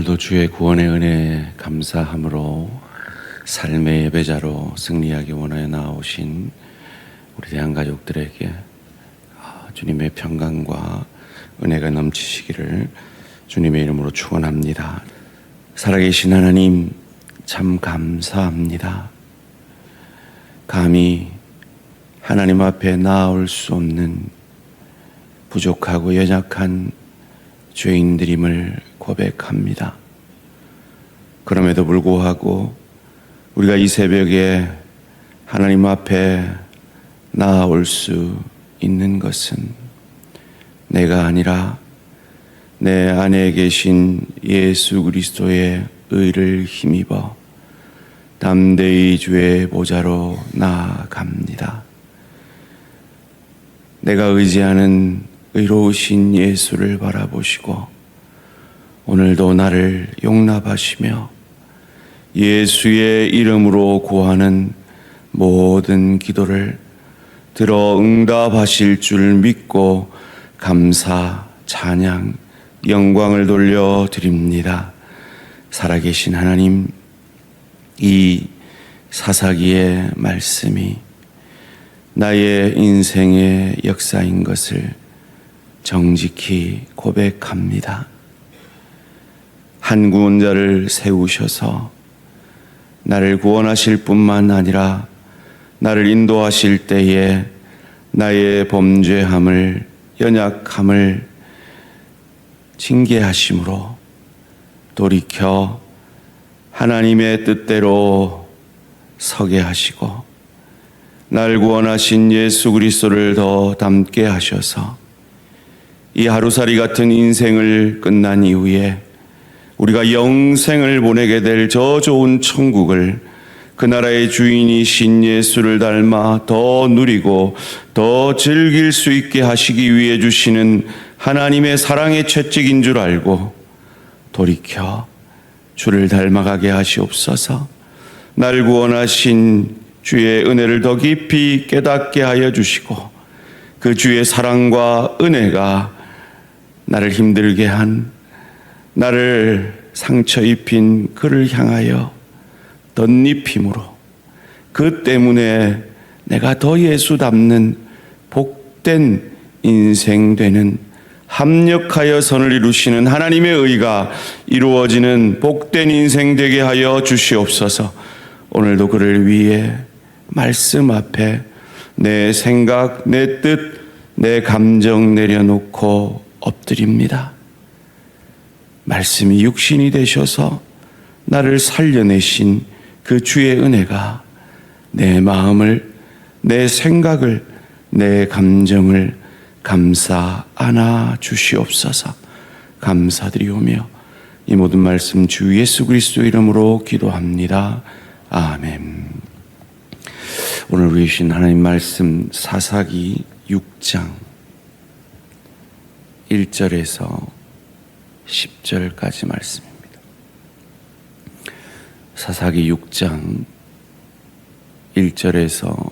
오늘도 주의 구원의 은혜에 감사함으로 삶의 예배자로 승리하기 원하여 나오신 우리 대한가족들에게 주님의 평강과 은혜가 넘치시기를 주님의 이름으로 축원합니다. 살아계신 하나님 참 감사합니다. 감히 하나님 앞에 나아올 수 없는 부족하고 연약한 죄인들임을 고백합니다. 그럼에도 불구하고 우리가 이 새벽에 하나님 앞에 나아올 수 있는 것은 내가 아니라 내 안에 계신 예수 그리스도의 의를 힘입어 담대히 주의 보좌로 나아갑니다. 내가 의지하는 의로우신 예수를 바라보시고 오늘도 나를 용납하시며 예수의 이름으로 구하는 모든 기도를 들어 응답하실 줄 믿고 감사, 찬양, 영광을 돌려드립니다. 살아계신 하나님, 이 사사기의 말씀이 나의 인생의 역사인 것을 정직히 고백합니다. 한 구원자를 세우셔서 나를 구원하실 뿐만 아니라 나를 인도하실 때에 나의 범죄함을, 연약함을 징계하심으로 돌이켜 하나님의 뜻대로 서게 하시고 나를 구원하신 예수 그리스도를 더 닮게 하셔서 이 하루살이 같은 인생을 끝난 이후에 우리가 영생을 보내게 될 저 좋은 천국을 그 나라의 주인이신 예수를 닮아 더 누리고 더 즐길 수 있게 하시기 위해 주시는 하나님의 사랑의 채찍인 줄 알고 돌이켜 주를 닮아가게 하시옵소서. 날 구원하신 주의 은혜를 더 깊이 깨닫게 하여 주시고 그 주의 사랑과 은혜가 나를 힘들게 한, 나를 상처 입힌 그를 향하여 덧입힘으로 그 때문에 내가 더 예수 닮는 복된 인생 되는, 합력하여 선을 이루시는 하나님의 의가 이루어지는 복된 인생 되게 하여 주시옵소서. 오늘도 그를 위해 말씀 앞에 내 생각, 내 뜻, 내 감정 내려놓고 엎드립니다. 말씀이 육신이 되셔서 나를 살려내신 그 주의 은혜가 내 마음을, 내 생각을, 내 감정을 감싸 안아 주시옵소서. 감사드리오며 이 모든 말씀 주 예수 그리스도 이름으로 기도합니다. 아멘. 오늘 우리 주신 하나님 말씀 사사기 6장 1절에서 10절까지 말씀입니다. 사사기 6장 1절에서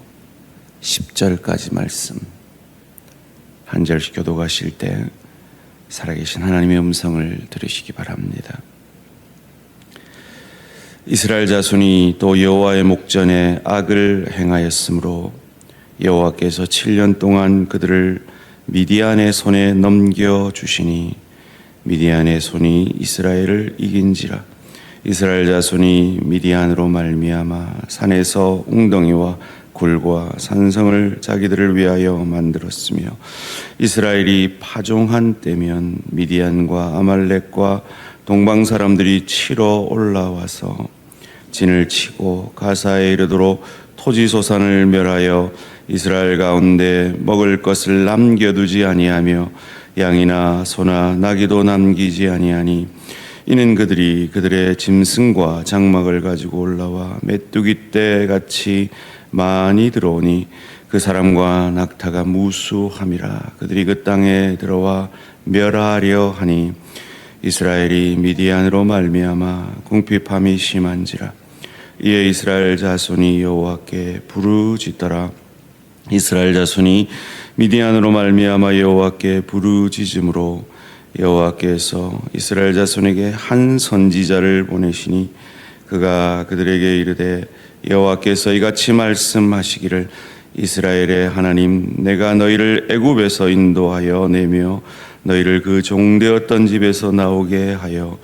10절까지 말씀, 한 절씩 교독하실 때 살아계신 하나님의 음성을 들으시기 바랍니다. 이스라엘 자손이 또 여호와의 목전에 악을 행하였으므로 여호와께서 7년 동안 그들을 미디안의 손에 넘겨주시니 미디안의 손이 이스라엘을 이긴지라. 이스라엘 자손이 미디안으로 말미암아 산에서 웅덩이와 굴과 산성을 자기들을 위하여 만들었으며 이스라엘이 파종한 때면 미디안과 아말렉과 동방 사람들이 치러 올라와서 진을 치고 가사에 이르도록 토지소산을 멸하여 이스라엘 가운데 먹을 것을 남겨두지 아니하며 양이나 소나 나귀도 남기지 아니하니 이는 그들이 그들의 짐승과 장막을 가지고 올라와 메뚜기 떼 같이 많이 들어오니 그 사람과 낙타가 무수함이라. 그들이 그 땅에 들어와 멸하려 하니 이스라엘이 미디안으로 말미암아 궁핍함이 심한지라. 이에 이스라엘 자손이 여호와께 부르짖더라. 이스라엘 자손이 미디안으로 말미암아 여호와께 부르짖음으로 여호와께서 이스라엘 자손에게 한 선지자를 보내시니 그가 그들에게 이르되 여호와께서 이같이 말씀하시기를 이스라엘의 하나님 내가 너희를 애굽에서 인도하여 내며 너희를 그 종되었던 집에서 나오게 하여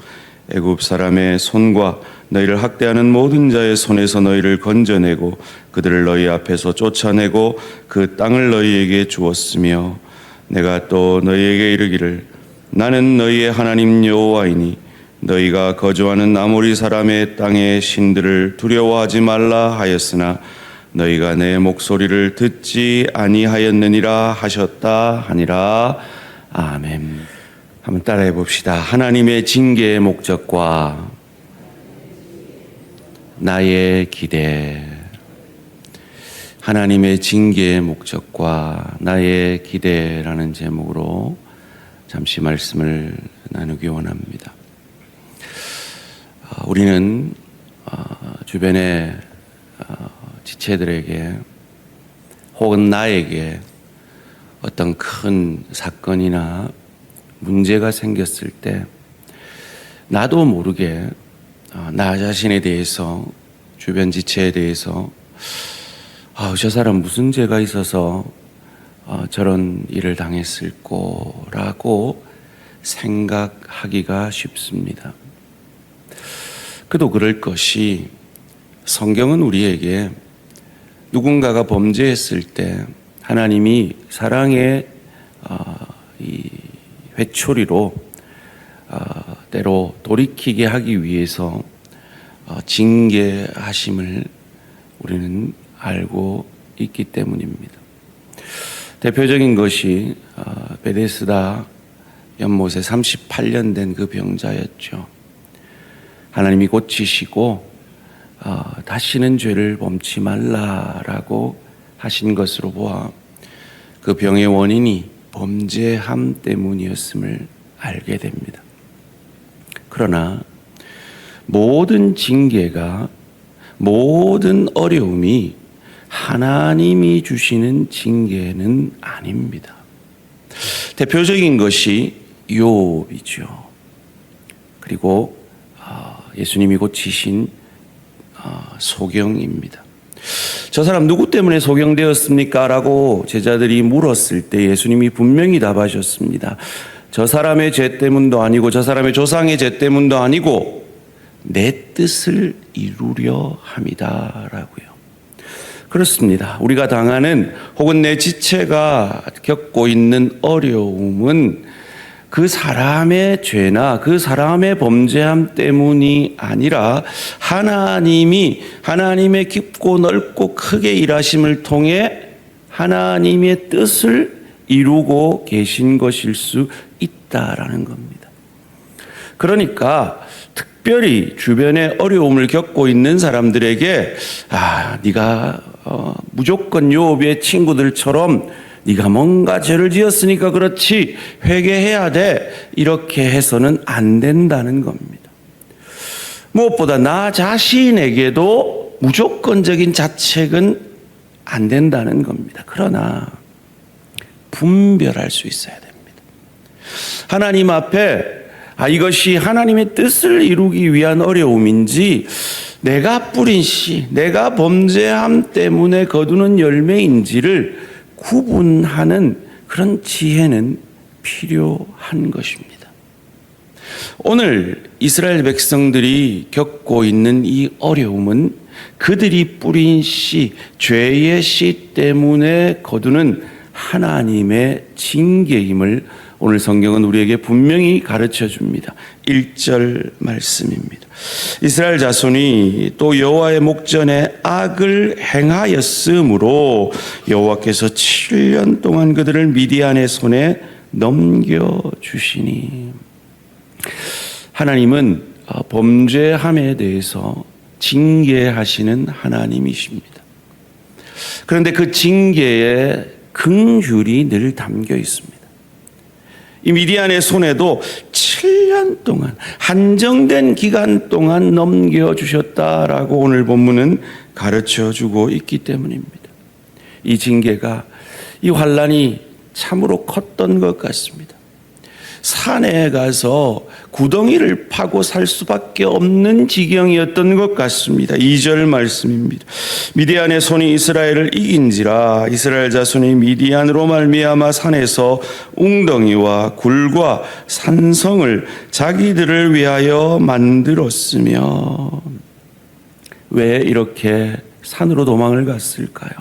애굽 사람의 손과 너희를 학대하는 모든 자의 손에서 너희를 건져내고 그들을 너희 앞에서 쫓아내고 그 땅을 너희에게 주었으며 내가 또 너희에게 이르기를 나는 너희의 하나님 여호와이니 너희가 거주하는 아모리 사람의 땅의 신들을 두려워하지 말라 하였으나 너희가 내 목소리를 듣지 아니하였느니라 하셨다 하니라. 아멘. 한번 따라해 봅시다. 하나님의 징계의 목적과 나의 기대. 하나님의 징계의 목적과 나의 기대라는 제목으로 잠시 말씀을 나누기 원합니다. 우리는 주변의 지체들에게 혹은 나에게 어떤 큰 사건이나 문제가 생겼을 때 나도 모르게 나 자신에 대해서 주변 지체에 대해서 저 사람 무슨 죄가 있어서 저런 일을 당했을 거라고 생각하기가 쉽습니다. 그도 그럴 것이 성경은 우리에게 누군가가 범죄했을 때 하나님이 사랑의 이 회초리로 때로 돌이키게 하기 위해서 징계하심을 우리는 알고 있기 때문입니다. 대표적인 것이 베데스다 연못에 38년 된 그 병자였죠. 하나님이 고치시고 다시는 죄를 범치 말라라고 하신 것으로 보아 그 병의 원인이 범죄함 때문이었음을 알게 됩니다. 그러나 모든 징계가, 모든 어려움이 하나님이 주시는 징계는 아닙니다. 대표적인 것이 욥이죠. 그리고 예수님이 고치신 소경입니다. 저 사람 누구 때문에 소경되었습니까? 라고 제자들이 물었을 때 예수님이 분명히 답하셨습니다. 저 사람의 죄 때문도 아니고 저 사람의 조상의 죄 때문도 아니고 내 뜻을 이루려 함이다 라고요. 그렇습니다. 우리가 당하는 혹은 내 지체가 겪고 있는 어려움은 그 사람의 죄나 그 사람의 범죄함 때문이 아니라 하나님의 깊고 넓고 크게 일하심을 통해 하나님의 뜻을 이루고 계신 것일 수 있다라는 겁니다. 그러니까 특별히 주변에 어려움을 겪고 있는 사람들에게 네가 무조건 욥의 친구들처럼 네가 뭔가 죄를 지었으니까 그렇지 회개해야 돼 이렇게 해서는 안 된다는 겁니다. 무엇보다 나 자신에게도 무조건적인 자책은 안 된다는 겁니다. 그러나 분별할 수 있어야 됩니다. 하나님 앞에 이것이 하나님의 뜻을 이루기 위한 어려움인지 내가 뿌린 씨, 내가 범죄함 때문에 거두는 열매인지를 구분하는 그런 지혜는 필요한 것입니다. 오늘 이스라엘 백성들이 겪고 있는 이 어려움은 그들이 뿌린 씨, 죄의 씨 때문에 거두는 하나님의 징계임을 오늘 성경은 우리에게 분명히 가르쳐 줍니다. 1절 말씀입니다. 이스라엘 자손이 또 여호와의 목전에 악을 행하였으므로 여호와께서 7년 동안 그들을 미디안의 손에 넘겨주시니. 하나님은 범죄함에 대해서 징계하시는 하나님이십니다. 그런데 그 징계에 긍휼이 늘 담겨 있습니다. 이 미디안의 손에도 7년 동안 한정된 기간 동안 넘겨주셨다라고 오늘 본문은 가르쳐주고 있기 때문입니다. 이 징계가, 이 환난이 참으로 컸던 것 같습니다. 산에 가서 구덩이를 파고 살 수밖에 없는 지경이었던 것 같습니다. 2절 말씀입니다. 미디안의 손이 이스라엘을 이긴지라 이스라엘 자손이 미디안으로 말미암아 산에서 웅덩이와 굴과 산성을 자기들을 위하여 만들었으며. 왜 이렇게 산으로 도망을 갔을까요?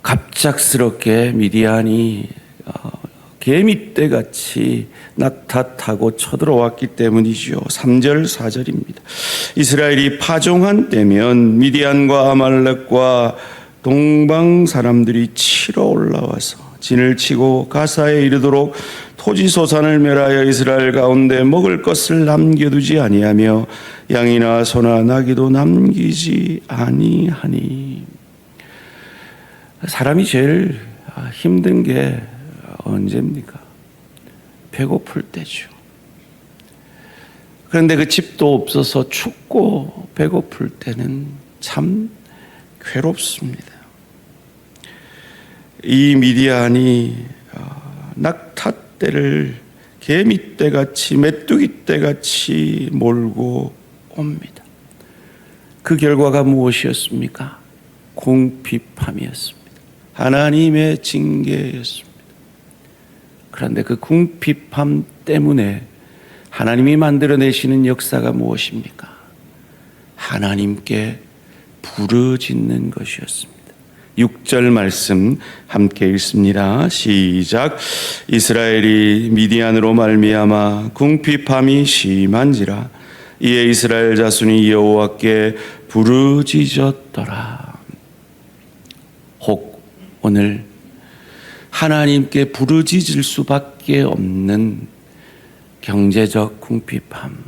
갑작스럽게 미디안이 개미떼같이 낙타타고 쳐들어왔기 때문이죠. 3절 4절입니다. 이스라엘이 파종한 때면 미디안과 아말렉과 동방 사람들이 치러 올라와서 진을 치고 가사에 이르도록 토지소산을 멸하여 이스라엘 가운데 먹을 것을 남겨두지 아니하며 양이나 소나 나귀도 남기지 아니하니. 사람이 제일 힘든 게 언제입니까? 배고플 때죠. 그런데 그 집도 없어서 춥고 배고플 때는 참 괴롭습니다. 이 미디안이 낙타떼를 개미떼같이 메뚜기떼같이 몰고 옵니다. 그 결과가 무엇이었습니까? 궁핍함이었습니다. 하나님의 징계였습니다. 그런데 그 궁핍함 때문에 하나님이 만들어내시는 역사가 무엇입니까? 하나님께 부르짖는 것이었습니다. 6절 말씀 함께 읽습니다. 시작. 이스라엘이 미디안으로 말미암아 궁핍함이 심한지라 이에 이스라엘 자손이 여호와께 부르짖었더라. 혹 오늘 하나님께 부르짖을 수밖에 없는 경제적 궁핍함,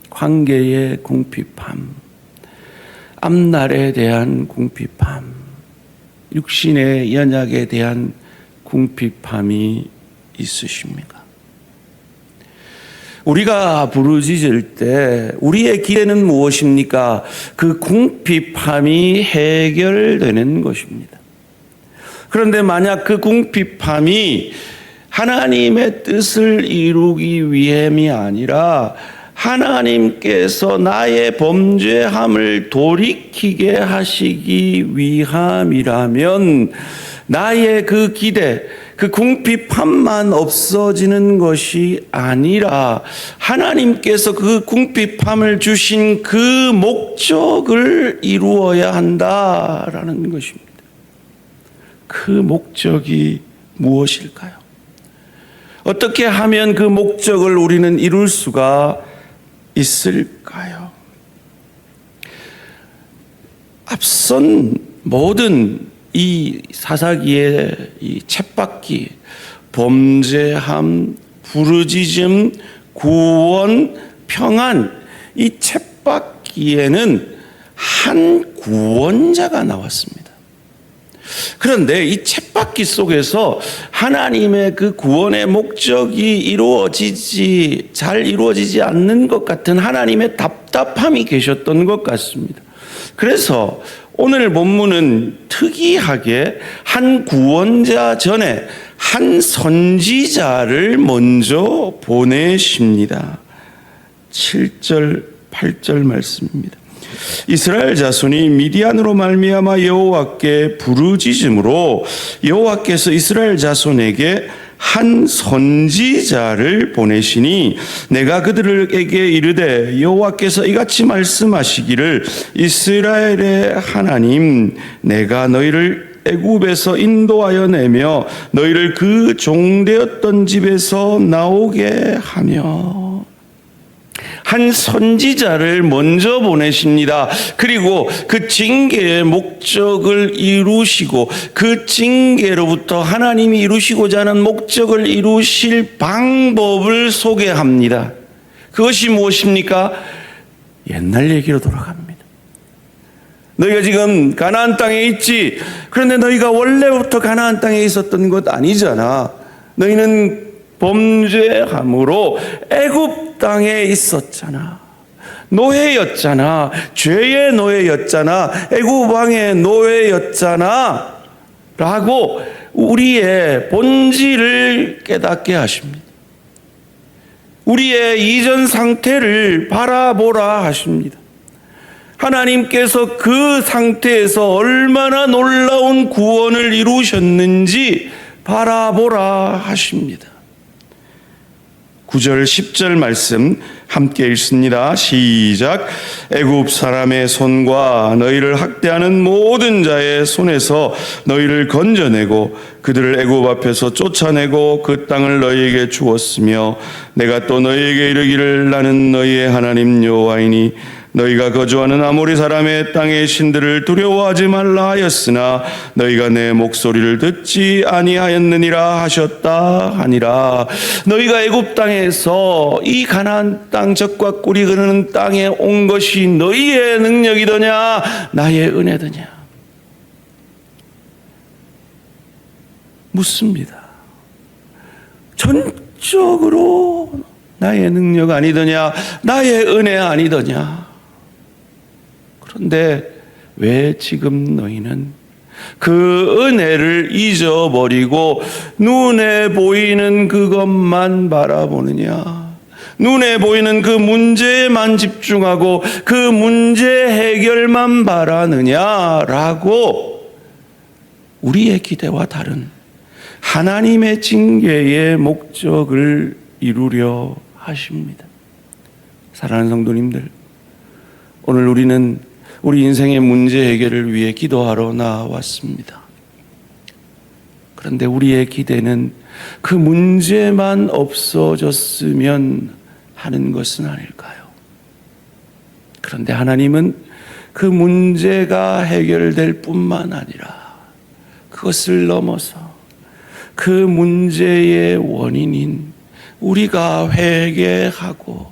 관계의 궁핍함, 앞날에 대한 궁핍함, 육신의 연약에 대한 궁핍함이 있으십니까? 우리가 부르짖을 때 우리의 기대는 무엇입니까? 그 궁핍함이 해결되는 것입니다. 그런데 만약 그 궁핍함이 하나님의 뜻을 이루기 위함이 아니라 하나님께서 나의 범죄함을 돌이키게 하시기 위함이라면 나의 그 기대, 그 궁핍함만 없어지는 것이 아니라 하나님께서 그 궁핍함을 주신 그 목적을 이루어야 한다라는 것입니다. 그 목적이 무엇일까요? 어떻게 하면 그 목적을 우리는 이룰 수가 있을까요? 앞선 모든 이 사사기의 이 쳇바퀴, 범죄함, 부르짖음, 구원, 평안, 이 쳇바퀴에는 한 구원자가 나왔습니다. 그런데 이 쳇바퀴 속에서 하나님의 그 구원의 목적이 잘 이루어지지 않는 것 같은 하나님의 답답함이 계셨던 것 같습니다. 그래서 오늘 본문은 특이하게 한 구원자 전에 한 선지자를 먼저 보내십니다. 7절, 8절 말씀입니다. 이스라엘 자손이 미디안으로 말미암아 여호와께 부르짖음으로 여호와께서 이스라엘 자손에게 한 선지자를 보내시니 내가 그들에게 이르되 여호와께서 이같이 말씀하시기를 이스라엘의 하나님 내가 너희를 애굽에서 인도하여 내며 너희를 그 종되었던 집에서 나오게 하며. 한 선지자를 먼저 보내십니다. 그리고 그 징계의 목적을 이루시고 그 징계로부터 하나님이 이루시고자 하는 목적을 이루실 방법을 소개합니다. 그것이 무엇입니까? 옛날 얘기로 돌아갑니다. 너희가 지금 가나안 땅에 있지. 그런데 너희가 원래부터 가나안 땅에 있었던 것 아니잖아. 너희는 범죄함으로 애굽 땅에 있었잖아. 노예였잖아. 죄의 노예였잖아. 애굽 왕의 노예였잖아. 라고 우리의 본질을 깨닫게 하십니다. 우리의 이전 상태를 바라보라 하십니다. 하나님께서 그 상태에서 얼마나 놀라운 구원을 이루셨는지 바라보라 하십니다. 9절 10절 말씀 함께 읽습니다. 시작. 애굽 사람의 손과 너희를 학대하는 모든 자의 손에서 너희를 건져내고 그들을 애굽 앞에서 쫓아내고 그 땅을 너희에게 주었으며 내가 또 너희에게 이르기를 나는 너희의 하나님 여호와이니 너희가 거주하는 아모리 사람의 땅의 신들을 두려워하지 말라 하였으나 너희가 내 목소리를 듣지 아니하였느니라 하셨다 하니라. 너희가 애굽 땅에서 이 가나안 땅 젖과 꿀이 흐르는 땅에 온 것이 너희의 능력이더냐 나의 은혜더냐 묻습니다. 전적으로 나의 능력 아니더냐 나의 은혜 아니더냐. 그런데 왜 지금 너희는 그 은혜를 잊어버리고 눈에 보이는 그것만 바라보느냐? 눈에 보이는 그 문제에만 집중하고 그 문제 해결만 바라느냐라고 우리의 기대와 다른 하나님의 징계의 목적을 이루려 하십니다. 사랑하는 성도님들, 오늘 우리는 우리 인생의 문제 해결을 위해 기도하러 나왔습니다. 그런데 우리의 기대는 그 문제만 없어졌으면 하는 것은 아닐까요? 그런데 하나님은 그 문제가 해결될 뿐만 아니라 그것을 넘어서 그 문제의 원인인 우리가 회개하고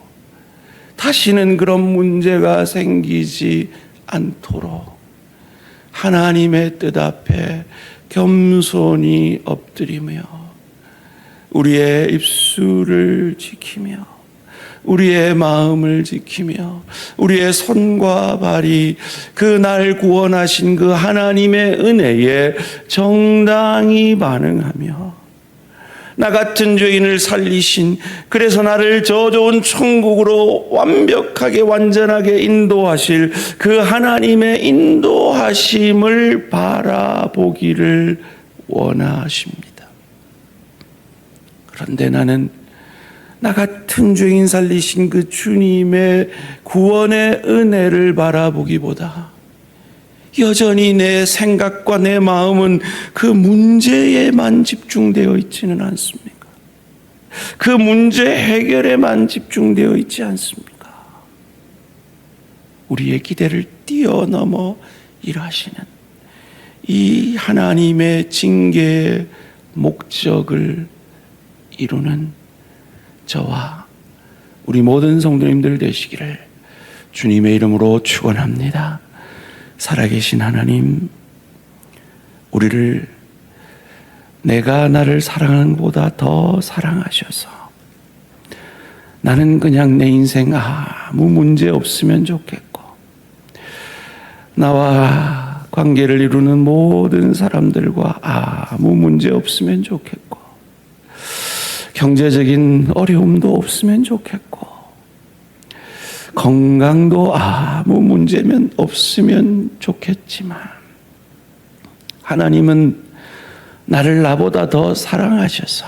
다시는 그런 문제가 생기지 않도록 하나님의 뜻 앞에 겸손히 엎드리며 우리의 입술을 지키며 우리의 마음을 지키며 우리의 손과 발이 그날 구원하신 그 하나님의 은혜에 정당히 반응하며 나 같은 죄인을 살리신, 그래서 나를 저 좋은 천국으로 완벽하게 완전하게 인도하실 그 하나님의 인도하심을 바라보기를 원하십니다. 그런데 나는 나 같은 죄인 살리신 그 주님의 구원의 은혜를 바라보기보다 여전히 내 생각과 내 마음은 그 문제에만 집중되어 있지는 않습니까? 그 문제 해결에만 집중되어 있지 않습니까? 우리의 기대를 뛰어넘어 일하시는 이 하나님의 징계의 목적을 이루는 저와 우리 모든 성도님들 되시기를 주님의 이름으로 축원합니다. 살아계신 하나님, 우리를 내가 나를 사랑하는 것보다 더 사랑하셔서 나는 그냥 내 인생 아무 문제 없으면 좋겠고 나와 관계를 이루는 모든 사람들과 아무 문제 없으면 좋겠고 경제적인 어려움도 없으면 좋겠고 건강도 아무 문제면 없으면 좋겠지만 하나님은 나를 나보다 더 사랑하셔서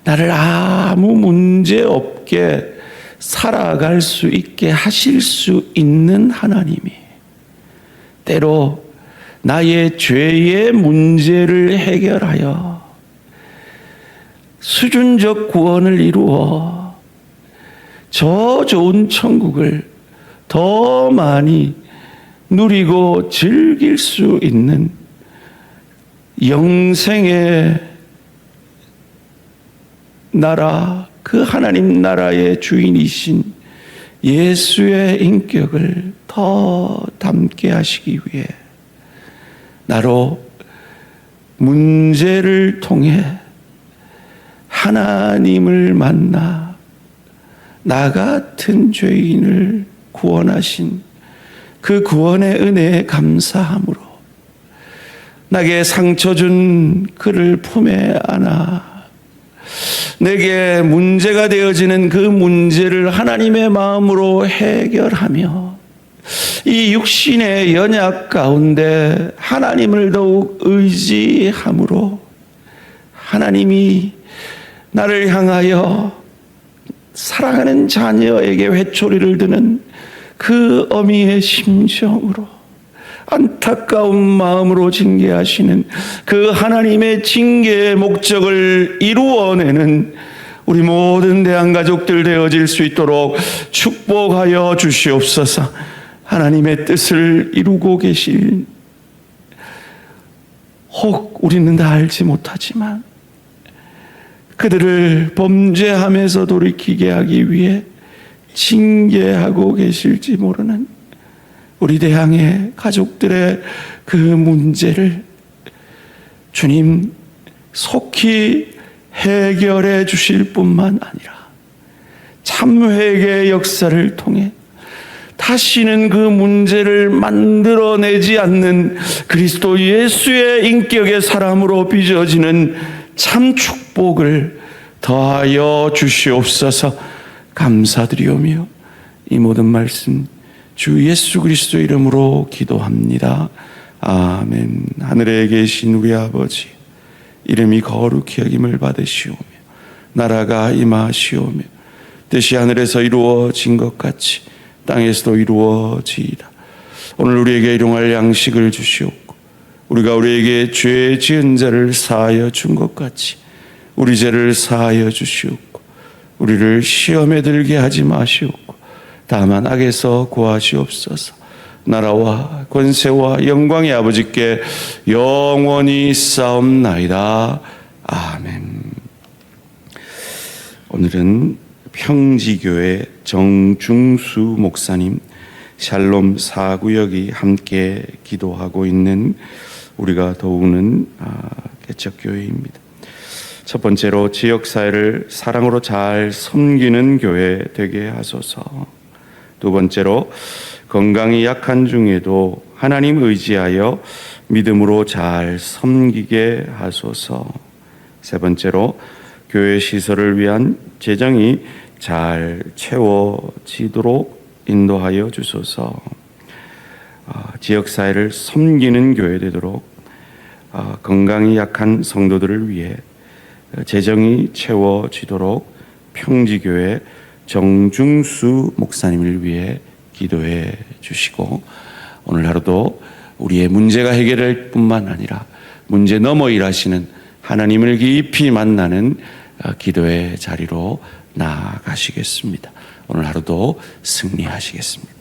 나를 아무 문제 없게 살아갈 수 있게 하실 수 있는 하나님이 때로 나의 죄의 문제를 해결하여 수준적 구원을 이루어 저 좋은 천국을 더 많이 누리고 즐길 수 있는 영생의 나라, 그 하나님 나라의 주인이신 예수의 인격을 더 담게 하시기 위해 나로 문제를 통해 하나님을 만나 나 같은 죄인을 구원하신 그 구원의 은혜에 감사함으로 나에게 상처 준 그를 품에 안아 내게 문제가 되어지는 그 문제를 하나님의 마음으로 해결하며 이 육신의 연약 가운데 하나님을 더욱 의지함으로 하나님이 나를 향하여 사랑하는 자녀에게 회초리를 드는 그 어미의 심정으로 안타까운 마음으로 징계하시는 그 하나님의 징계의 목적을 이루어내는 우리 모든 대한가족들 되어질 수 있도록 축복하여 주시옵소서. 하나님의 뜻을 이루고 계실, 혹 우리는 다 알지 못하지만 그들을 범죄함에서 돌이키게 하기 위해 징계하고 계실지 모르는 우리 대항의 가족들의 그 문제를 주님 속히 해결해 주실 뿐만 아니라 참회개의 역사를 통해 다시는 그 문제를 만들어내지 않는 그리스도 예수의 인격의 사람으로 빚어지는 참 축복을 더하여 주시옵소서. 감사드리오며 이 모든 말씀 주 예수 그리스도 이름으로 기도합니다. 아멘. 하늘에 계신 우리 아버지, 이름이 거룩히 여김을 받으시오며 나라가 임하시오며 뜻이 하늘에서 이루어진 것 같이 땅에서도 이루어지이다. 오늘 우리에게 일용할 양식을 주시옵고 우리가 우리에게 죄 지은 자를 사하여 준 것 같이 우리 죄를 사하여 주시옵고 우리를 시험에 들게 하지 마시옵고 다만 악에서 구하시옵소서. 나라와 권세와 영광의 아버지께 영원히 싸움나이다. 아멘. 오늘은 평지교회 정중수 목사님 샬롬 4구역이 함께 기도하고 있는 우리가 도우는 개척교회입니다. 첫 번째로 지역사회를 사랑으로 잘 섬기는 교회 되게 하소서. 두 번째로 건강이 약한 중에도 하나님 의지하여 믿음으로 잘 섬기게 하소서. 세 번째로 교회 시설을 위한 재정이 잘 채워지도록 인도하여 주소서. 지역사회를 섬기는 교회 되도록 건강이 약한 성도들을 위해 재정이 채워지도록 평지교회 정중수 목사님을 위해 기도해 주시고 오늘 하루도 우리의 문제가 해결될 뿐만 아니라 문제 넘어 일하시는 하나님을 깊이 만나는 기도의 자리로 나아가시겠습니다. 오늘 하루도 승리하시겠습니다.